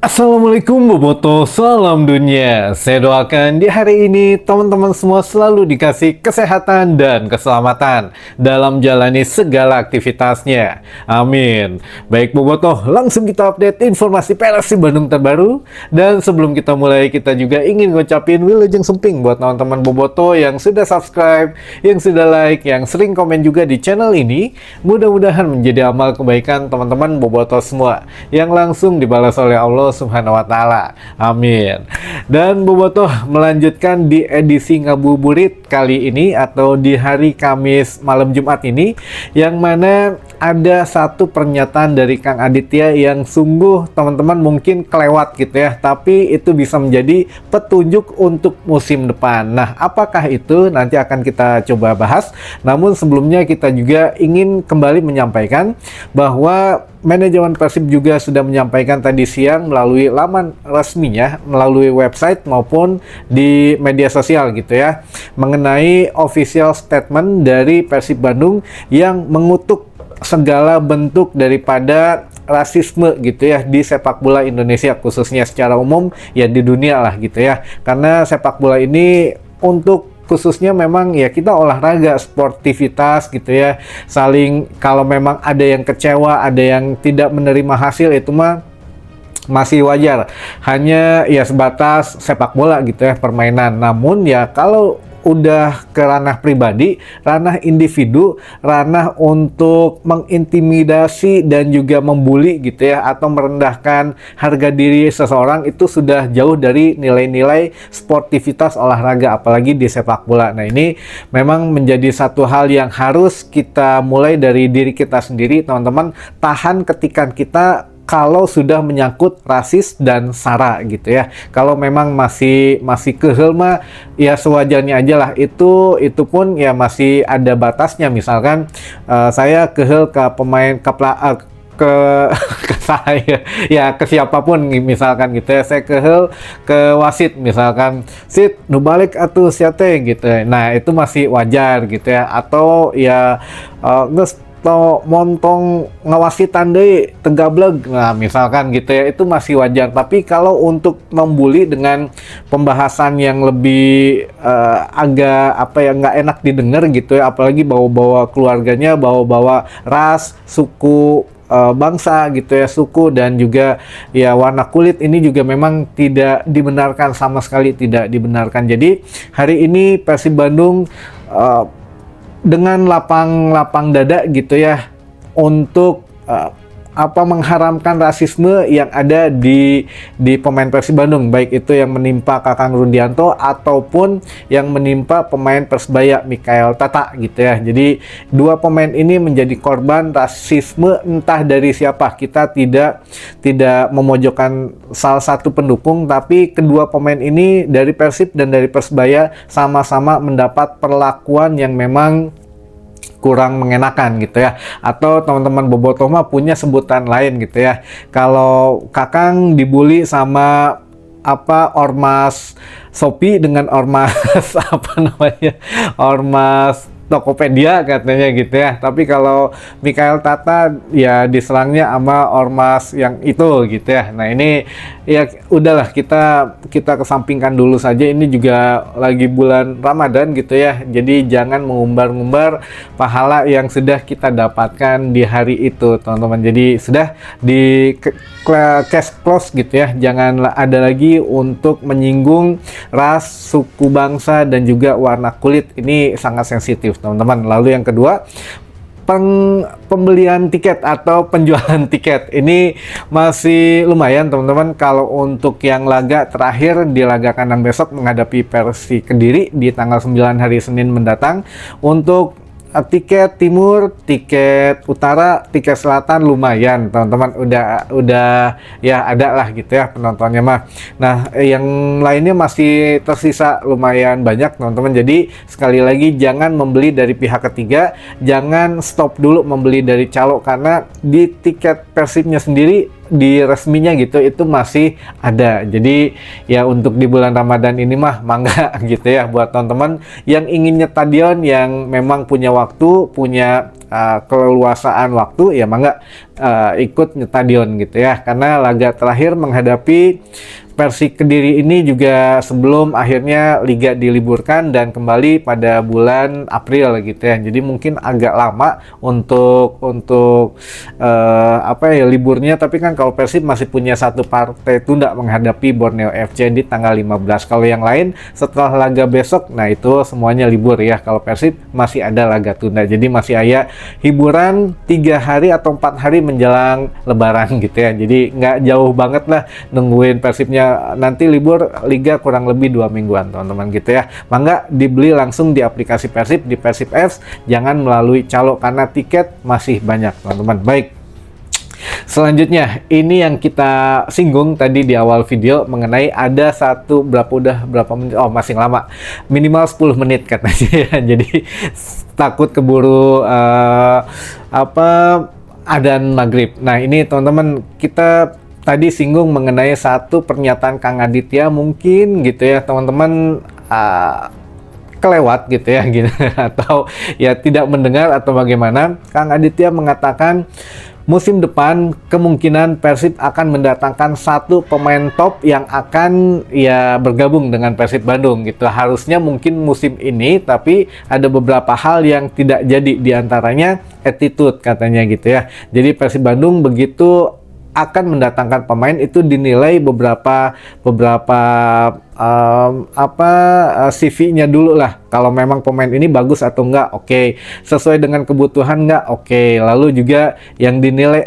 Assalamualaikum Boboto, salam dunia. Saya doakan di hari ini teman-teman semua selalu dikasih kesehatan dan keselamatan dalam jalani segala aktivitasnya. Amin. Baik Boboto, langsung kita update informasi Persib Bandung terbaru. Dan sebelum kita mulai, kita juga ingin ngucapin wilujeng semping buat teman-teman Boboto yang sudah subscribe, yang sudah like, yang sering komen juga di channel ini. Mudah-mudahan menjadi amal kebaikan teman-teman Boboto semua yang langsung dibalas oleh Allah Subhanahu wa taala. Amin. Dan Bobotoh melanjutkan di edisi ngabuburit kali ini atau di hari Kamis malam Jumat ini, yang mana ada satu pernyataan dari Kang Aditya yang sungguh teman-teman mungkin kelewat gitu ya, tapi itu bisa menjadi petunjuk untuk musim depan. Nah, apakah itu? Nanti akan kita coba bahas. Namun sebelumnya kita juga ingin kembali menyampaikan bahwa manajemen Persib juga sudah menyampaikan tadi siang melalui laman resminya, melalui website maupun di media sosial gitu ya, mengenai official statement dari Persib Bandung yang mengutuk segala bentuk daripada rasisme gitu ya di sepak bola Indonesia, khususnya secara umum ya di dunia lah gitu ya. Karena sepak bola ini untuk khususnya memang ya kita olahraga, sportivitas gitu ya, saling kalau memang ada yang kecewa, ada yang tidak menerima hasil, itu mah masih wajar, hanya ya sebatas sepak bola gitu ya, permainan. Namun ya kalau udah ke ranah pribadi, ranah individu, ranah untuk mengintimidasi dan juga membuli gitu ya, atau merendahkan harga diri seseorang, itu sudah jauh dari nilai-nilai sportivitas olahraga, apalagi di sepak bola. Nah, ini memang menjadi satu hal yang harus kita mulai dari diri kita sendiri, teman-teman. Tahan ketikan kita kalau sudah menyangkut rasis dan sara gitu ya. Kalau memang masih kehel mah ya sewajarnya aja lah. Itu pun ya masih ada batasnya. Misalkan saya kehel ke pemain ke ke saya ya, ke siapapun misalkan gitu ya, saya kehel ke wasit misalkan, sit nu balik atuh siate gitu. Nah, itu masih wajar gitu ya. Atau ya geus atau montong ngawasitan deui tegableg, nah misalkan gitu ya, itu masih wajar. Tapi kalau untuk membuli dengan pembahasan yang lebih agak apa ya, nggak enak didengar gitu ya, apalagi bawa-bawa keluarganya, bawa-bawa ras, suku, bangsa gitu ya, suku dan juga ya warna kulit, ini juga memang tidak dibenarkan, sama sekali tidak dibenarkan. Jadi hari ini Persib Bandung dengan lapang dada gitu ya untuk mengharamkan rasisme yang ada di pemain Persib Bandung, baik itu yang menimpa Kakang Rudianto ataupun yang menimpa pemain Persebaya Mikael Tata gitu ya. Jadi dua pemain ini menjadi korban rasisme entah dari siapa. Kita tidak memojokkan salah satu pendukung, tapi kedua pemain ini dari Persib dan dari Persebaya sama-sama mendapat perlakuan yang memang kurang mengenakan gitu ya. Atau teman-teman Bobotoh mah punya sebutan lain gitu ya. Kalau Kakang dibully sama ormas Shopee dengan ormas ormas Tokopedia katanya gitu ya. Tapi kalau Mikael Tata ya diserangnya sama ormas yang itu gitu ya. Nah, ini ya udahlah, kita kesampingkan dulu saja. Ini juga lagi bulan Ramadan gitu ya. Jadi jangan mengumbar-ngumbar pahala yang sudah kita dapatkan di hari itu, teman-teman. Jadi sudah di case close gitu ya. Jangan ada lagi untuk menyinggung ras, suku, bangsa dan juga warna kulit. Ini sangat sensitif, teman-teman. Lalu yang kedua, pembelian tiket atau penjualan tiket ini masih lumayan, teman-teman. Kalau untuk yang laga terakhir di laga kandang besok menghadapi Persi Kediri di tanggal 9 hari Senin mendatang, untuk tiket timur, tiket utara, tiket selatan lumayan, teman-teman. Udah ya ada lah gitu ya penontonnya mah. Nah, yang lainnya masih tersisa lumayan banyak, teman-teman. Jadi sekali lagi, jangan membeli dari pihak ketiga, jangan stop dulu membeli dari calo, karena di tiket Persibnya sendiri di resminya gitu itu masih ada. Jadi ya untuk di bulan Ramadan ini mah mangga gitu ya buat teman-teman yang ingin nyetadion, yang memang punya waktu, punya keleluasaan waktu, ya mangga ikut nyetadion gitu ya. Karena laga terakhir menghadapi Persik Kediri ini juga sebelum akhirnya liga diliburkan dan kembali pada bulan April gitu ya. Jadi mungkin agak lama untuk liburnya, tapi kan kalau Persib masih punya satu partai tunda menghadapi Borneo FC di tanggal 15. Kalau yang lain setelah laga besok, nah itu semuanya libur ya. Kalau Persib masih ada laga tunda. Jadi masih ada hiburan 3 hari atau 4 hari menjelang Lebaran gitu ya. Jadi nggak jauh banget lah nungguin Persibnya nanti libur liga kurang lebih 2 mingguan teman-teman gitu ya. Mangga dibeli langsung di aplikasi Persib, di Persib Apps, jangan melalui calo karena tiket masih banyak teman-teman. Baik, selanjutnya ini yang kita singgung tadi di awal video mengenai ada berapa menit, oh masih lama, minimal 10 menit katanya ya. Jadi takut keburu adzan maghrib. Nah ini teman-teman, kita tadi singgung mengenai satu pernyataan Kang Aditya, mungkin gitu ya teman-teman kelewat gitu ya gitu atau ya tidak mendengar atau bagaimana. Kang Aditya mengatakan musim depan kemungkinan Persib akan mendatangkan satu pemain top yang akan ya bergabung dengan Persib Bandung gitu. Harusnya mungkin musim ini, tapi ada beberapa hal yang tidak jadi, diantaranya attitude katanya gitu ya. Jadi Persib Bandung begitu akan mendatangkan pemain itu dinilai beberapa CV-nya dulu lah. Kalau memang pemain ini bagus atau enggak, oke. Sesuai dengan kebutuhan enggak, oke. Lalu juga yang dinilai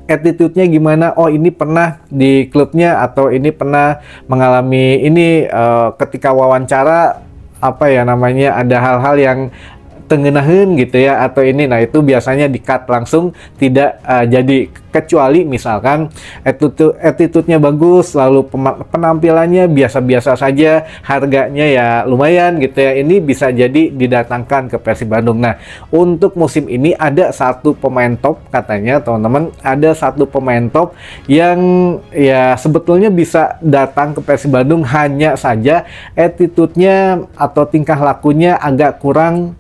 attitude-nya gimana? Oh, ini pernah di klubnya atau ini pernah mengalami ini ketika wawancara ada hal-hal yang tengenahin gitu ya atau ini. Nah itu biasanya di-cut langsung, tidak jadi, kecuali misalkan attitude-nya bagus, lalu penampilannya biasa-biasa saja, harganya ya lumayan gitu ya, ini bisa jadi didatangkan ke Persib Bandung. Nah untuk musim ini ada satu pemain top katanya teman-teman, ada satu pemain top yang ya sebetulnya bisa datang ke Persib Bandung, hanya saja attitude-nya atau tingkah lakunya agak kurang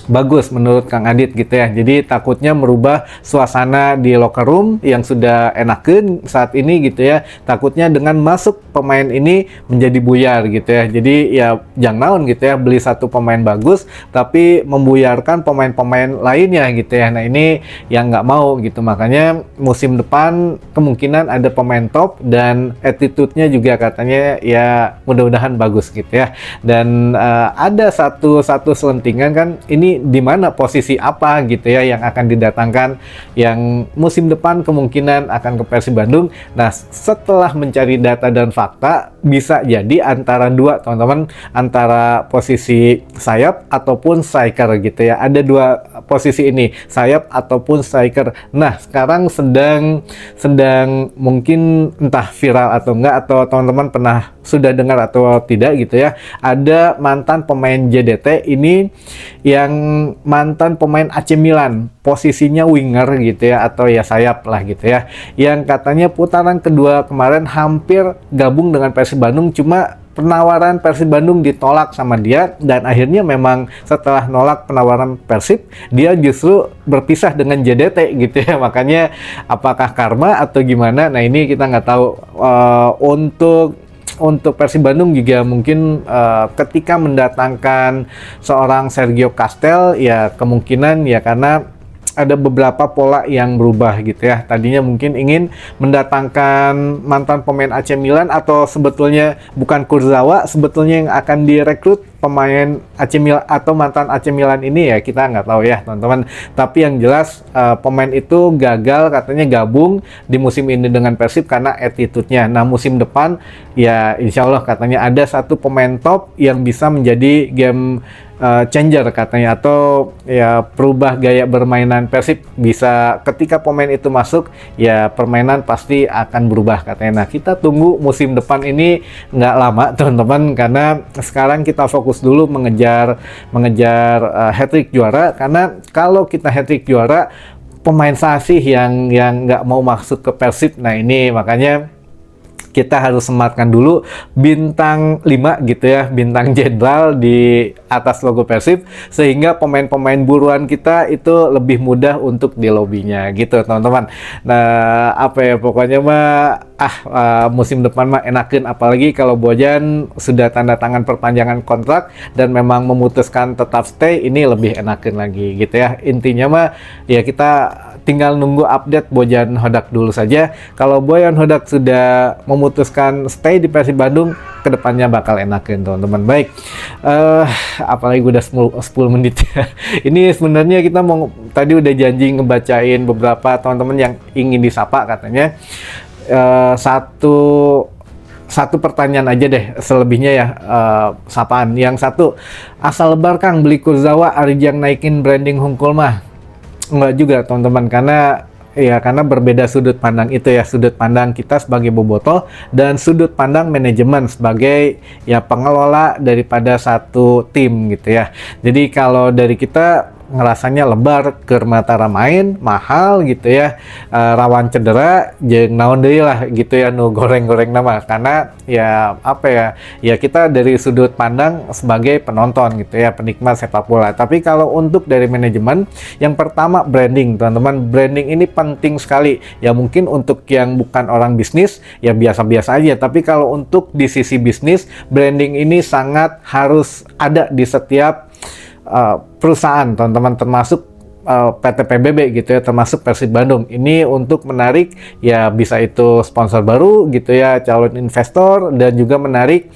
bagus menurut Kang Adit gitu ya. Jadi takutnya merubah suasana di locker room yang sudah enakeun saat ini gitu ya. Takutnya dengan masuk pemain ini menjadi buyar gitu ya. Jadi ya jangan naon gitu ya, beli satu pemain bagus tapi membuyarkan pemain-pemain lainnya gitu ya. Nah ini yang nggak mau gitu. Makanya musim depan kemungkinan ada pemain top dan attitude-nya juga katanya ya mudah-mudahan bagus gitu ya. Dan ada satu selentingan kan, ini di mana posisi apa gitu ya yang akan didatangkan yang musim depan kemungkinan akan ke Persib Bandung. Nah setelah mencari data dan fakta, bisa jadi antara dua teman-teman, antara posisi sayap ataupun striker gitu ya. Ada dua posisi ini, sayap ataupun striker. Nah sekarang sedang mungkin entah viral atau enggak, atau teman-teman sudah dengar atau tidak gitu ya, ada mantan pemain JDT ini yang mantan pemain AC Milan, posisinya winger gitu ya, atau ya sayap lah gitu ya, yang katanya putaran kedua kemarin hampir gabung dengan Persib Bandung, cuma penawaran Persib Bandung ditolak sama dia, dan akhirnya memang setelah nolak penawaran Persib, dia justru berpisah dengan JDT gitu ya. Makanya apakah karma atau gimana, nah ini kita nggak tahu. Untuk Persib Bandung juga mungkin ketika mendatangkan seorang Sergio Castel ya kemungkinan ya karena ada beberapa pola yang berubah gitu ya. Tadinya mungkin ingin mendatangkan mantan pemain AC Milan, atau sebetulnya bukan Kurzawa sebetulnya yang akan direkrut pemain AC Milan atau mantan AC Milan ini, ya kita nggak tahu ya teman-teman. Tapi yang jelas pemain itu gagal katanya gabung di musim ini dengan Persib karena attitude-nya. Nah musim depan ya insya Allah katanya ada satu pemain top yang bisa menjadi game changer katanya, atau ya perubah gaya bermainan Persib. Bisa ketika pemain itu masuk ya permainan pasti akan berubah katanya. Nah kita tunggu musim depan ini, nggak lama teman-teman, karena sekarang kita fokus dulu mengejar hat-trick juara. Karena kalau kita hat-trick juara, pemain sah sih yang nggak mau masuk ke Persib. Nah ini makanya kita harus sematkan dulu bintang 5 gitu ya, bintang jenderal di atas logo Persib, sehingga pemain-pemain buruan kita itu lebih mudah untuk di lobbynya gitu teman-teman. Nah apa ya, pokoknya mah musim depan mah enakin, apalagi kalau Bojan sudah tanda tangan perpanjangan kontrak dan memang memutuskan tetap stay, ini lebih enakin lagi gitu ya. Intinya mah ya kita tinggal nunggu update Bojan Hodak dulu saja. Kalau Bojan Hodak sudah memutuskan stay di Persib Bandung, kedepannya bakal enakin teman-teman. Baik, apalagi udah 10 menit ya. Ini sebenarnya kita mau, tadi udah janji ngebacain beberapa teman-teman yang ingin disapa katanya. Satu pertanyaan aja deh, selebihnya ya sapaan. Yang satu, asal lebar Kang beli Kurzawa Arijang naikin branding Hungkul mah. Enggak juga teman-teman, karena berbeda sudut pandang itu ya, sudut pandang kita sebagai bobotoh dan sudut pandang manajemen sebagai ya pengelola daripada satu tim gitu ya. Jadi kalau dari kita ngerasanya lebar keur Matara main mahal gitu ya, rawan cedera jeung naon deui lah gitu ya, nu goreng-goreng nama, karena ya apa ya kita dari sudut pandang sebagai penonton gitu ya, penikmat sepak bola. Tapi kalau untuk dari manajemen, yang pertama branding teman-teman, branding ini penting sekali ya. Mungkin untuk yang bukan orang bisnis ya biasa-biasa aja, tapi kalau untuk di sisi bisnis, branding ini sangat harus ada di setiap perusahaan teman-teman, termasuk PT PBB gitu ya, termasuk Persib Bandung. Ini untuk menarik ya, bisa itu sponsor baru gitu ya, calon investor, dan juga menarik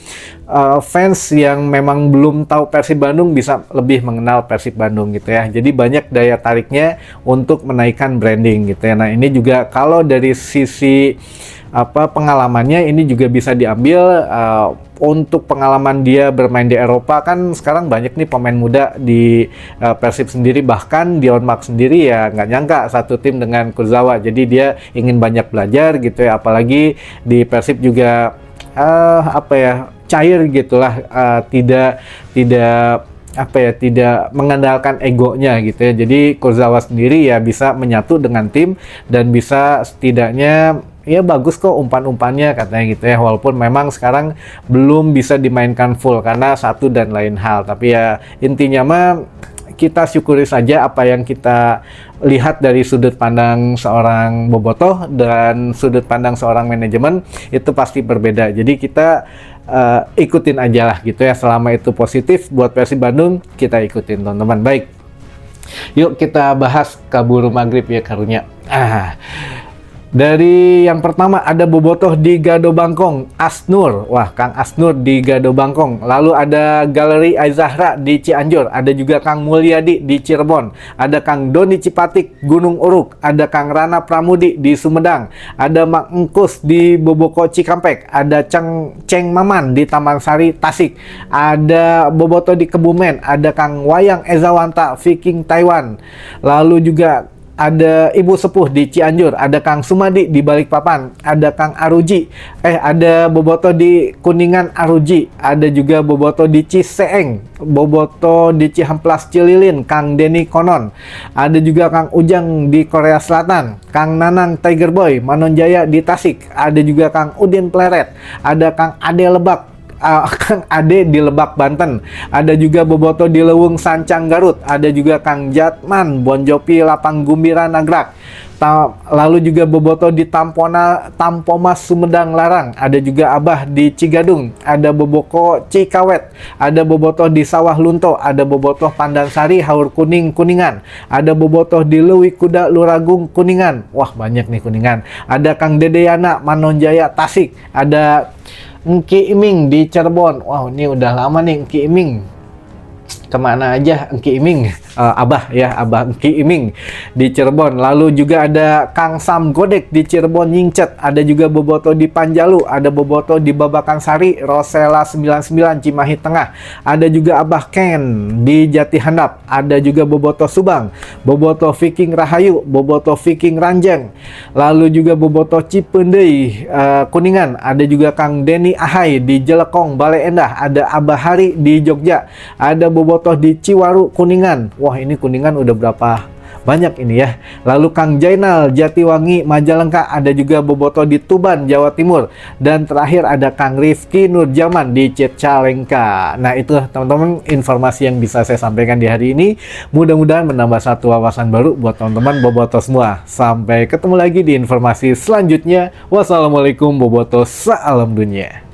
fans yang memang belum tahu Persib Bandung bisa lebih mengenal Persib Bandung gitu ya. Jadi banyak daya tariknya untuk menaikkan branding gitu ya. Nah ini juga kalau dari sisi pengalamannya ini juga bisa diambil untuk pengalaman dia bermain di Eropa. Kan sekarang banyak nih pemain muda di Persib sendiri, bahkan Dion Max sendiri ya nggak nyangka satu tim dengan Kurzawa. Jadi dia ingin banyak belajar gitu ya, apalagi di Persib juga cair gitulah, tidak mengandalkan egonya gitu ya. Jadi Kurzawa sendiri ya bisa menyatu dengan tim dan bisa setidaknya ya bagus kok umpan-umpannya katanya gitu ya, walaupun memang sekarang belum bisa dimainkan full karena satu dan lain hal. Tapi ya intinya mah kita syukuri saja apa yang kita lihat dari sudut pandang seorang bobotoh dan sudut pandang seorang manajemen itu pasti berbeda. Jadi kita ikutin aja lah gitu ya, selama itu positif buat Persib Bandung kita ikutin teman-teman. Baik, yuk kita bahas kaburu maghrib ya karunya. Dari yang pertama ada bobotoh di Gado Bangkong, Asnur. Wah, Kang Asnur di Gado Bangkong. Lalu ada Galeri Aizahra di Cianjur. Ada juga Kang Mulyadi di Cirebon. Ada Kang Doni Cipatik, Gunung Uruk. Ada Kang Rana Pramudi di Sumedang. Ada Mang Engkus di Boboko Cikampek. Ada Ceng Maman di Taman Sari, Tasik. Ada bobotoh di Kebumen. Ada Kang Wayang Ezawanta, Viking Taiwan. Lalu juga ada Ibu Sepuh di Cianjur, ada Kang Sumadi di Balikpapan, ada Kang Aruji, ada bobotoh di Kuningan Aruji, ada juga bobotoh di Ciseeng, bobotoh di Cihamplas Cililin, Kang Denny Konon, ada juga Kang Ujang di Korea Selatan, Kang Nanang Tiger Boy, Manonjaya di Tasik, ada juga Kang Udin Pleret, ada Kang Ade Lebak, Kang Ade di Lebak Banten, ada juga bobotoh di Lewung Sancang Garut, ada juga Kang Jatman Bonjopi Lapang Gumbira Nagrak, lalu juga bobotoh di Tampomas Sumedang Larang, ada juga Abah di Cigadung, ada boboko Cikawet, ada bobotoh di Sawah Lunto, ada bobotoh Pandansari Haur Kuning Kuningan, ada bobotoh di Lewi Kuda Luragung Kuningan. Wah banyak nih Kuningan. Ada Kang Dedeyana Manonjaya Tasik, ada Engki Iming di Cirebon. Wow, ini udah lama nih Engki Iming. Kemana aja Engki Iming? Abah Engki Iming di Cirebon. Lalu juga ada Kang Sam Godek di Cirebon Nyingcet. Ada juga bobotoh di Panjalu. Ada bobotoh di Babakan Sari, Rosela 99 Cimahi Tengah. Ada juga Abah Ken di Jati Handap. Ada juga bobotoh Subang, bobotoh Viking Rahayu, bobotoh Viking Ranjang. Lalu juga bobotoh Cipendei Kuningan. Ada juga Kang Denny Ahai di Jelekong Bale Endah. Ada Abah Hari di Jogja. Ada bobotoh di Ciwaru Kuningan. Wah ini Kuningan udah banyak ini ya. Lalu Kang Jainal, Jatiwangi, Majalengka, ada juga Boboto di Tuban, Jawa Timur. Dan terakhir ada Kang Rifki Nurjaman di Cicalengka. Nah itu teman-teman informasi yang bisa saya sampaikan di hari ini. Mudah-mudahan menambah satu wawasan baru buat teman-teman Boboto semua. Sampai ketemu lagi di informasi selanjutnya. Wassalamualaikum Boboto, salam dunia.